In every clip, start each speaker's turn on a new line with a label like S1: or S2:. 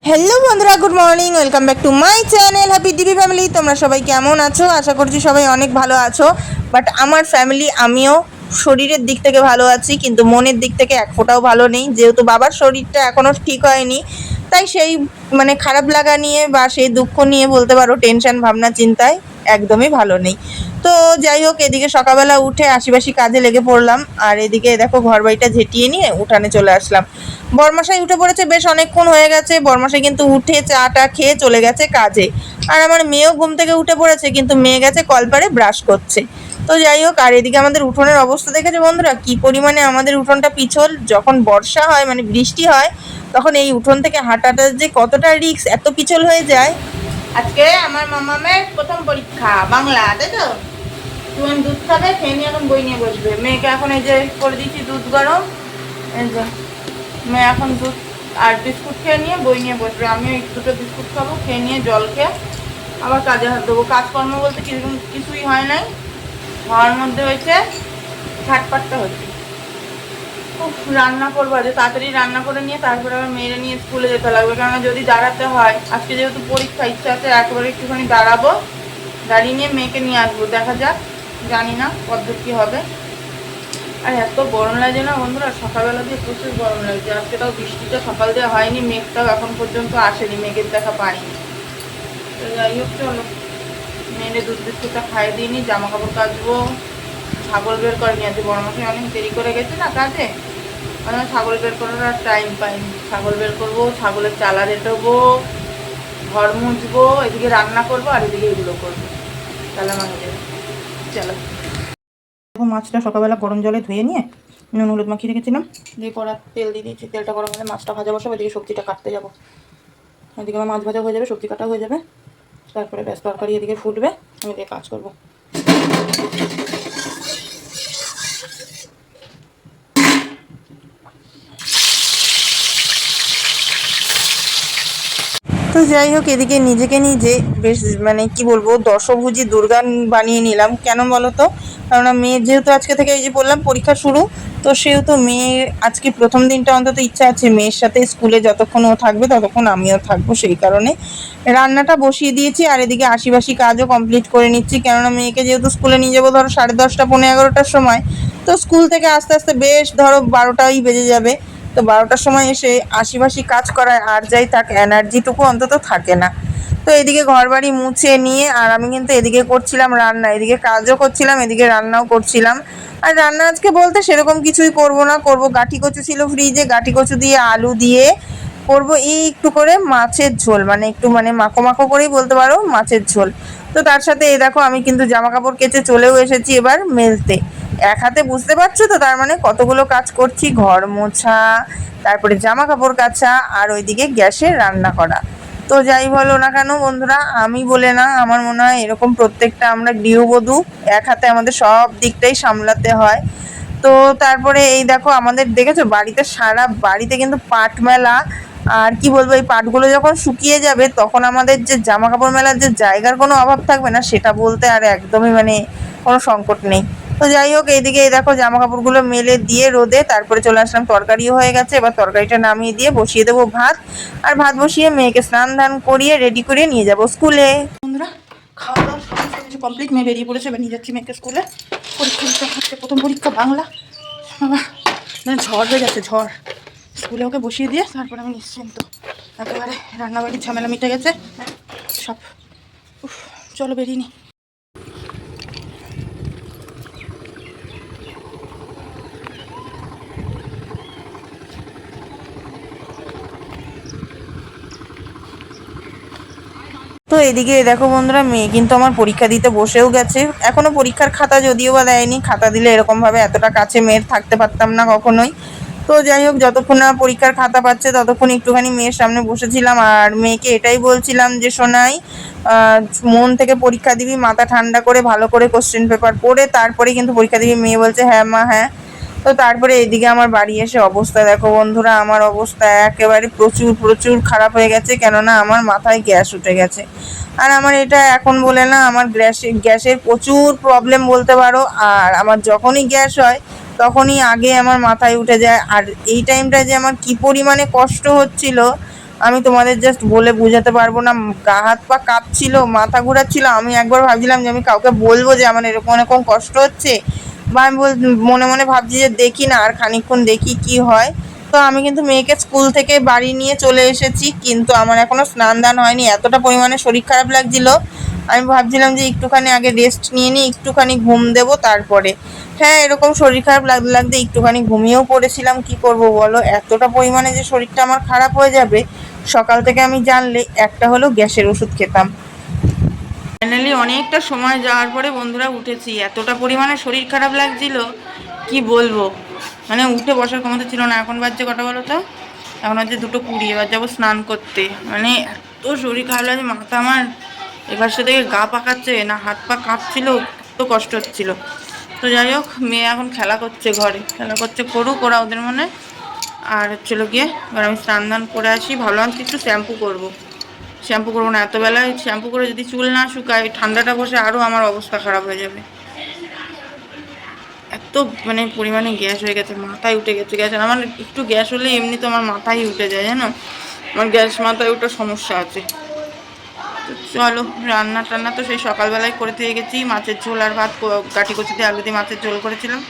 S1: Hello বন্ধুরা, good morning, welcome back to my channel happy DB family. তোমরা সবাই কেমন আছো? আশা করছি সবাই অনেক ভালো আছো। বাট আমার ফ্যামিলি, আমিও শরীরের দিক থেকে ভালো আছি, কিন্তু মনের দিক থেকে এক ফোঁটাও ভালো নেই। যেহেতু বাবার শরীরটা এখনও ঠিক হয়নি, তাই সেই খারাপ লাগা নিয়ে বা সেই দুঃখ নিয়ে বলতে পারো টেনশন ভাবনা চিন্তায় একদমই ভালো নেই। তো যাই হোক, এদিকে সকালবেলা উঠে আশিবাসি কাজে লেগে পড়লাম, আর এদিকে দেখো ঘর বাড়িটা ঝেঁটিয়ে নিয়ে উঠানে চলে আসলাম। বরমশাই উঠে পড়েছে, বেশ অনেকক্ষণ হয়ে গেছে। বরমশাই কিন্তু উঠে চাটা খেয়ে চলে গেছে কাজে। আর আমার মেয়েও ঘুম থেকে উঠে পড়েছে, কিন্তু মেয়ে গেছে কলপারে ব্রাশ করছে। তো যাই হোক, আর এদিকে আমাদের উঠোনের অবস্থা দেখেছে বন্ধুরা, কি পরিমাণে আমাদের উঠোনটা পিছল। যখন বর্ষা হয় বৃষ্টি হয়, তখন এই উঠোন থেকে হাঁটাটা যে কতটা রিস্ক, এত পিছল হয়ে যায়। আজকে আমার মামামের প্রথম পরীক্ষা বাংলা, তাই তো? তুমি দুধ খাবে, খেয়ে নিয়ে এখন বই নিয়ে বসবে। মেয়েকে এখন এই যে করে দিচ্ছি দুধ গরম, এই যে মেয়ে এখন দুধ আর বিস্কুট খেয়ে নিয়ে বই নিয়ে বসবে। আমিও একটু দুটো বিস্কুট খাবো, খেয়ে নিয়ে জল খেয়ে আবার কাজে হাত দেবো। কাজকর্ম বলতে কিছুই হয় নাই, হওয়ার মধ্যে হয়েছে ঝাটপাটটা হচ্ছে। খুব রান্না করবো, যে তাড়াতাড়ি রান্না করে নিয়ে তারপরে আবার মেয়েরা নিয়ে স্কুলে যেতে লাগবে। কেননা যদি দাঁড়াতে হয়, আজকে যেহেতু পরীক্ষা, ইচ্ছা আছে একেবারে একটুখানি দাঁড়াবো, দাঁড়িয়ে নিয়ে মেয়েকে নিয়ে আসবো। দেখা যাক, জানি না কতদূর কী হবে। আর এত গরম লাগে না বন্ধুরা, সকালবেলা দিয়ে প্রচুর গরম লাগছে। আজকে তাও বৃষ্টিটা সকাল দিয়ে হয়নি, মেঘটাও এখন পর্যন্ত আসেনি, মেঘের দেখা পাইনি। তো যাই হোক, চলো মেয়েদের দুধ বিস্কুটটা খাইয়ে দিইনি, জামা কাপড় কাচবো। ছাগল বের করে নিয়ে আছে, বড় মাসে অনেক দেরি করে গেছে না কাজে, ছাগল বের করার আর টাইম পাইনি। ছাগল বের করবো, ছাগলের চালা রেটবো, ঘর মুছবো, এদিকে রান্না করবো আর এদিকে এগুলো করবো, তাহলে মাঝে চলো। মাছটা সকালবেলা গরম জলে ধুয়ে নিয়ে নুন হলুদ মাখিয়ে রেখেছিলাম, দিয়ে পরে তেল দিয়ে দিয়েছি। তেলটা গরম হলে মাছটা ভাজা বসাবো, এদিকে সবজিটা কাটতে যাবো। এদিকে আমার মাছ ভাজা হয়ে যাবে, সবজি কাটা হয়ে যাবে, তারপরে ব্যাস তরকারি এদিকে ফুটবে, আমি এদিকে কাজ করবো। তো যাই হোক, এদিকে নিজেকে নিজে বেশ কি বলবো, দশভুজি দুর্গা বানিয়ে নিলাম। কেন বলো তো? কেননা মেয়ের যেহেতু আজকে থেকে এই যে বললাম পরীক্ষা শুরু, তো সেহেতু মেয়ের আজকে প্রথম দিনটা অন্তত ইচ্ছা আছে মেয়ের সাথে স্কুলে যতক্ষণ ও থাকবে ততক্ষণ আমিও থাকবো। সেই কারণে রান্নাটা বসিয়ে দিয়েছি, আর এদিকে আশিবাসি কাজও কমপ্লিট করে নিচ্ছি। কেননা মেয়েকে যেহেতু স্কুলে নিয়ে যাবো ধরো 10:30 পৌনে 11টার সময়, তো স্কুল থেকে আস্তে আস্তে বেশ ধরো 12টাই বেজে যাবে। তো 12টার সময় এসে আশিবাসি কাজ করায় আর যাই থাক, এনার্জিটুকু অন্তত থাকে না। তো এদিকে ঘর বাড়ি মুছে নিয়ে আর আমি কিন্তু এদিকে করছিলাম রান্না, এদিকে কাজও করছিলাম, এদিকে রান্নাও করছিলাম। আর রান্না আজকে বলতে সেরকম কিছুই করব না, করব গাঠি কচু ছিল ফ্রিজে, গাঠি কচু দিয়ে আলু দিয়ে করব এই একটু করে মাছের ঝোল, একটু মাখো মাখো করেই বলতে পারো, মাছের ঝোল। তো তার সাথে এই দেখো আমি কিন্তু জামা কাপড় কেচে চলেও এসেছি এবার মেলতে। এক হাতে বুঝতে পারছো তো, তার কতগুলো কাজ করছি, ঘর মোছা, তারপরে জামা কাপড় কাচা, আর ওইদিকে গ্যাসে রান্না করা। তো যাই বলো না কেন বন্ধুরা, আমি বলে না, আমার মনে হয় এরকম প্রত্যেকটা আমরা গৃহবধূ এক হাতে আমাদের সব দিকটাই সামলাতে হয়। তো তারপরে এই দেখো আমাদের দেখেছো বাড়িতে, সারা বাড়িতে কিন্তু পাট মেলা। আর কি বলবো, এই পাটগুলো যখন শুকিয়ে যাবে তখন আমাদের যে জামা কাপড় মেলার যে জায়গার কোনো অভাব থাকবে না, সেটা বলতে আর একদমই কোনো সংকট নেই। তো যাই হোক, এইদিকে এই দেখো জামা কাপড়গুলো মেলে দিয়ে রোদে, তারপরে চলে আসলাম, তরকারিও হয়ে গেছে। এবার তরকারিটা নামিয়ে দিয়ে বসিয়ে দেবো ভাত, আর ভাত বসিয়ে মেয়েকে স্নান ধান করিয়ে রেডি করিয়ে নিয়ে যাব স্কুলে। বন্ধুরা, খাওয়া দাওয়া সমস্ত কিছু কমপ্লিট, মেয়ে বেরিয়ে পড়েছে, এবার নিয়ে যাচ্ছি মেয়েকে স্কুলে। পরীক্ষা দিতে হচ্ছে, প্রথম পরীক্ষা বাংলা। ঝড় হয়ে যাচ্ছে, ঝড়। স্কুলে ওকে বসিয়ে দিয়ে তারপরে আমি নিশ্চিন্ত, একেবারে রান্নাবাড়ির ঝামেলা মিটে গেছে সব। চলো বেরিয়ে নি। তো এদিকে দেখো বন্ধুরা, মেয়ে কিন্তু আমার পরীক্ষা দিতে বসেও গেছে। এখনো পরীক্ষার খাতা যদিও বা দেয়নি, খাতা দিলে এরকমভাবে এতটা কাছে মেয়ের থাকতে পারতাম না কখনোই। তো যাই হোক, যতক্ষণ না পরীক্ষার খাতা পাচ্ছে ততক্ষণ একটুখানি মেয়ের সামনে বসেছিলাম, আর মেয়েকে এটাই বলছিলাম যে শোনাই, মন থেকে পরীক্ষা দিবি, মাথা ঠান্ডা করে ভালো করে কোশ্চেন পেপার পড়ে তারপরে কিন্তু পরীক্ষা দিবি। মেয়ে বলছে হ্যাঁ মা হ্যাঁ। তো তারপরে এদিকে আমার বাড়ি এসে অবস্থা দেখো বন্ধুরা, আমার অবস্থা একেবারে প্রচুর প্রচুর খারাপ হয়ে গেছে, কেননা আমার মাথায় গ্যাস উঠে গেছে। আর আমার এটা এখন বলে না, আমার গ্যাসের প্রচুর প্রবলেম বলতে পারো। আর আমার যখনই গ্যাস হয় তখনই আগে আমার মাথায় উঠে যায়। আর এই টাইমটা যে আমার কি পরিমাণে কষ্ট হচ্ছিল, আমি তোমাদের জাস্ট বলে বোঝাতে পারবো না। গা হাত পা কাঁপছিল, মাথা ঘোরাচ্ছিল। আমি একবার ভাবছিলাম যে আমি কাউকে বলবো যে আমার এরকম এরকম কষ্ট হচ্ছে, বা আমি মনে মনে ভাবছি যে দেখি না আর খানিকক্ষণ, দেখি কি হয়। তো আমি কিন্তু মেয়েকে স্কুল থেকে বাড়ি নিয়ে চলে এসেছি, কিন্তু আমার এখনও স্নান দান হয়নি, এতটা পরিমাণে শরীর খারাপ লাগছিল। আমি ভাবছিলাম যে একটুখানি আগে রেস্ট নিয়ে নিই, একটুখানি ঘুম দেবো তারপরে। হ্যাঁ, এরকম শরীর খারাপ লাগতে লাগতে একটুখানি ঘুমিয়েও পড়েছিলাম। কি করব বলো, এতটা পরিমাণে যে শরীরটা আমার খারাপ হয়ে যাবে সকাল থেকে আমি জানলে একটা হলেও গ্যাসের ওষুধ খেতাম। ফাইনালি অনেকটা সময় যাওয়ার পরে বন্ধুরা উঠেছি। এতটা পরিমাণে শরীর খারাপ লাগছিল কি বলবো, মানে উঠে বসার ক্ষমতা ছিল না। এখন বাজছে কটা বলো তো? এখন বাজছে 2:20। এবার যাবো স্নান করতে। মানে এত শরীর খারাপ লাগছে, মাথা আমার এবার সে থেকে গা পাকাচ্ছে না, হাত পা কাঁপছিল, এত কষ্ট হচ্ছিল। তো যাই হোক, মেয়ে এখন খেলা করছে, ঘরে খেলা করছে, করুক ওরা ওদের মনে। আর হচ্ছিলো গিয়ে এবার আমি স্নান দান করে আসি। ভাবলাম একটু শ্যাম্পু করবো, শ্যাম্পু করবো না, এত বেলায় শ্যাম্পু করে যদি চুল না শুকায় ঠান্ডাটা বসে আরও আমার অবস্থা খারাপ হয়ে যাবে। এত মানে পরিমাণে গ্যাস হয়ে গেছে, মাথায় উঠে গেছে গ্যাস। আমার একটু গ্যাস হলে এমনি তো আমার মাথায় উঠে যায়, জানো, আমার গ্যাস মাথায় ওঠার সমস্যা আছে। তো চলো, রান্না টান্না তো সেই সকালবেলায় করে দিয়ে গেছি। মাছের ঝোল আর ভাত, কাটি কচুতে আলু দিয়ে মাছের ঝোল করেছিলাম,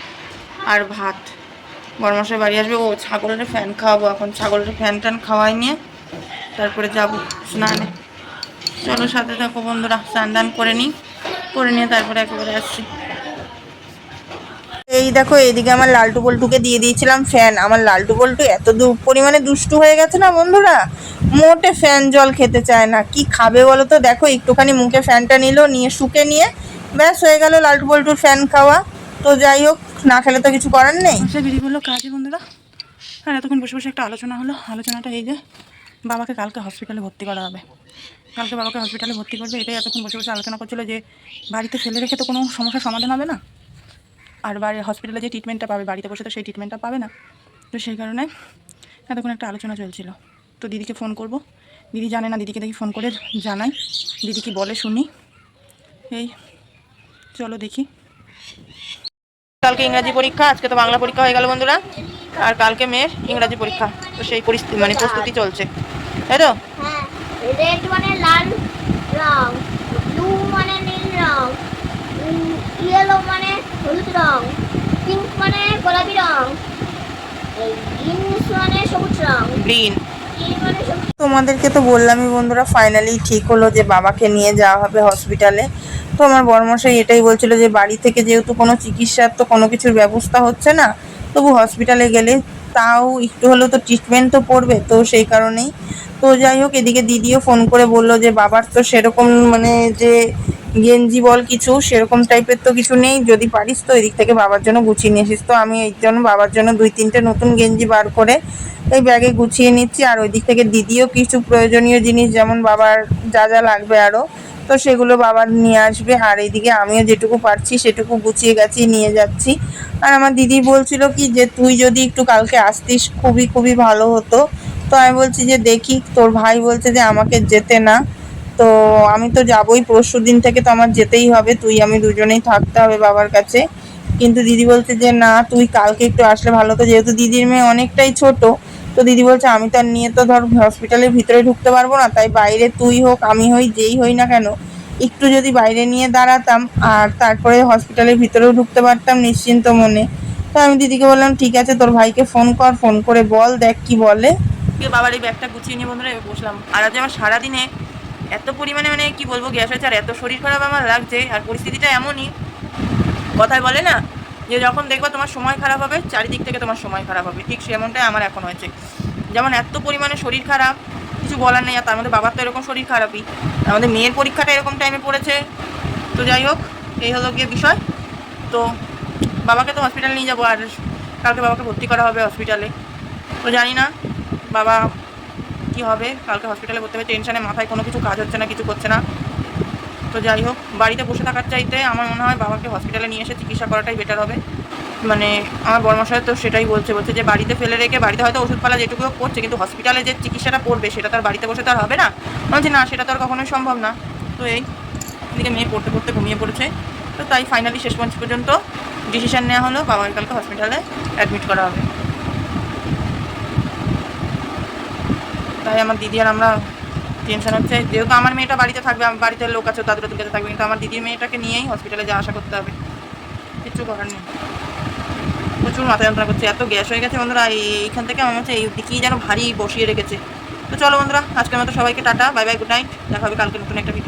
S1: আর ভাত। বড়মশাই বাড়ি আসবে, ও ছাগলের ফ্যান খাওয়াবো এখন। ছাগলের ফ্যান ট্যান খাওয়াই নিয়ে তারপরে যাবো স্নানে। চলো সাথে থাকো বন্ধুরা, স্নান দান করে নিই, করে নিয়ে তারপরে একেবারে আসছি। এই দেখো, এইদিকে আমার লালটু পল্টুকে দিয়ে দিয়েছিলাম ফ্যান। আমার লালটু পল্টু এত পরিমাণে দুষ্টু হয়ে গেছে না বন্ধুরা, মোটে ফ্যান জল খেতে চায় না। কি খাবে বলো তো? দেখো একটুখানি মুখে ফ্যানটা নিল, নিয়ে শুকে নিয়ে ব্যাস হয়ে গেল লালটু পল্টুর ফ্যান খাওয়া। তো যাই হোক, না খেলে তো কিছু করার নেই। সে বেরিয়ে বললো কাজে বন্ধুরা। আর এতক্ষণ বসে বসে একটা আলোচনা হলো। আলোচনাটা এই যে বাবাকে কালকে হসপিটালে ভর্তি করা হবে। কালকে বাবাকে হসপিটালে ভর্তি করবে, এটাই এতক্ষণ বসে বসে আলোচনা করছিল। যে বাড়িতে ফেলে রেখে তো কোনো সমস্যার সমাধান হবে না, আর বাড়ি হসপিটালে যে ট্রিটমেন্টটা পাবে বাড়িতে বসে তো সেই ট্রিটমেন্টটা পাবে না। তো সেই কারণে এতক্ষণ একটা আলোচনা চলছিল। তো দিদিকে ফোন করব, দিদি জানে না, দিদিকে দেখি ফোন করে জানাই, দিদি কি বলে শুনি। এই চলো দেখি। কালকে ইংরাজি পরীক্ষা, আজকে তো বাংলা পরীক্ষা হয়ে গেল বন্ধুরা, আর কালকে মেয়ের ইংরাজি পরীক্ষা। তো সেই পরিস্থিতি মানে প্রস্তুতি চলছে, তাই তো?
S2: রেড মানে লাল রং, ব্লু মানে নীল রং, ইয়েলো মানে হলুদ রং, পিঙ্ক মানে গোলাপি রং, গ্রিন মানে সবুজ রং। গ্রিন মানে সবুজ।
S1: তোমাদেরকে তো বললামই বন্ধুরা, ফাইনালি ঠিক হলো যে বাবাকে নিয়ে যাওয়া হবে হসপিটালে। তো আমার বড়মশাই এটাই বলছিল যে বাড়ি থেকে যেহেতু কোনো চিকিৎসার তো কোনো কিছুর ব্যবস্থা হচ্ছে না, তবু হসপিটালে গেলে তাও একটু হলেও তো ট্রিটমেন্ট তো পড়বে, তো সেই কারণেই। তো যাই হোক, এদিকে দিদিও ফোন করে বলল যে বাবার তো সেরকম মানে যে গেঞ্জি বল কিছু সেরকম টাইপের তো কিছু নেই, যদি পারিস তো এদিক থেকে বাবার জন্য গুছিয়ে নিয়ে আসিস। তো আমি এই জন্য বাবার জন্য 2-3টে নতুন গেঞ্জি বার করে এই ব্যাগে গুছিয়ে নিচ্ছি। আর ওই দিক থেকে দিদিও কিছু প্রয়োজনীয় জিনিস, যেমন বাবার যা যা লাগবে আরও, তো সেগুলো বাবার নিয়ে আসবে। আর এইদিকে আমিও যেটুকু পারছি সেটুকু গুছিয়ে গাছিয়ে নিয়ে যাচ্ছি। আর আমার দিদি বলছিল কি যে তুই যদি একটু কালকে আসতিস খুবই খুবই ভালো হতো। তো আমি বলছি যে দেখি, তোর ভাই বলছে যে আমাকে যেতে না। তো আমি তো যাবোই, পরশু দিন থেকে তো আমার যেতেই হবে, তুই আমি দুজনেই থাকতে হবে বাবার কাছে। কিন্তু দিদি বলছে যে না, তুই কালকে একটু আসলে ভালো হতো, যেহেতু দিদির মেয়ে অনেকটাই ছোট। তো দিদি বলছে আমি তো আর নিয়ে তো ধর হসপিটালের ভিতরে ঢুকতে পারবো না, তাই বাইরে তুই হোক আমি হই যেই হই না কেন একটু যদি বাইরে নিয়ে দাঁড়াতাম আর তারপরে হসপিটালের ভিতরেও ঢুকতে পারতাম নিশ্চিন্ত মনে। তো আমি দিদিকে বললাম ঠিক আছে, তোর ভাইকে ফোন কর, ফোন করে বল, দেখ কি বলে। বাবার এই ব্যাগটা গুছিয়ে নিয়ে বন্ধুরা বসলাম। আর আজ আমার সারাদিনে এত পরিমাণে মানে কি বলবো গ্যাস হয়েছে, আর এত শরীর খারাপ আমার লাগছে। আর পরিস্থিতিটা এমনই, কথায় বলে না যে যখন দেখবা তোমার সময় খারাপ হবে চারিদিক থেকে তোমার সময় খারাপ হবে, ঠিক সেমনটাই আমার এখন হয়েছে। যেমন এত পরিমাণে শরীর খারাপ, কিছু বলার নেই। আর তার মধ্যে বাবার তো এরকম শরীর খারাপই, আমাদের মেয়ের পরীক্ষাটা এরকম টাইমে পড়েছে। তো যাই হোক, এই হলো গিয়ে বিষয়। তো বাবাকে তো হসপিটালে নিয়ে যাবো, আর কালকে বাবাকে ভর্তি করা হবে হসপিটালে। তো জানি না বাবা কি হবে, কালকে হসপিটালে ভর্তি হবে। টেনশানে মাথায় কোনো কিছু কাজ হচ্ছে না, কিছু করছে না। তো যাই হোক, বাড়িতে বসে থাকার চাইতে আমার মনে হয় বাবাকে হসপিটালে নিয়ে এসে চিকিৎসা করাটাই বেটার হবে। মানে আমার বড়মশাই তো সেটাই বলছে যে বাড়িতে ফেলে রেখে, বাড়িতে হয়তো ওষুধপালা যেটুকু করছে, কিন্তু হসপিটালে যে চিকিৎসাটা পড়বে সেটা তার বাড়িতে বসে তার হবে না। বলছে না, সেটা তো আর কখনোই সম্ভব না। তো এই এদিকে মেয়ে পড়তে পড়তে ঘুমিয়ে পড়েছে। তো তাই ফাইনালি শেষ পর্যন্ত ডিসিশান নেওয়া হলো বাবাকে কালকে হসপিটালে অ্যাডমিট করা হবে। তাই আমার দিদি আর আমরা টেনশন হচ্ছে, যেহেতু আমার মেয়েটা বাড়িতে থাকবে, আমার বাড়িতে লোক আছে তাদের কাছে থাকবে, কিন্তু আমার দিদির মেয়েটাকে নিয়েই হসপিটালে যাওয়া আসা করতে হবে, কিচ্ছু করার নেই। প্রচুর মাথা যন্ত্রণা করছে, এত গ্যাস হয়ে গেছে বন্ধুরা, এইখান থেকে আমার হচ্ছে এই দিকেই যেন ভারী বসিয়ে রেখেছে। তো চলো বন্ধুরা, আজকের মতো সবাইকে tata, bye bye, good night, দেখা হবে কালকে নতুন একটা ভিডিও।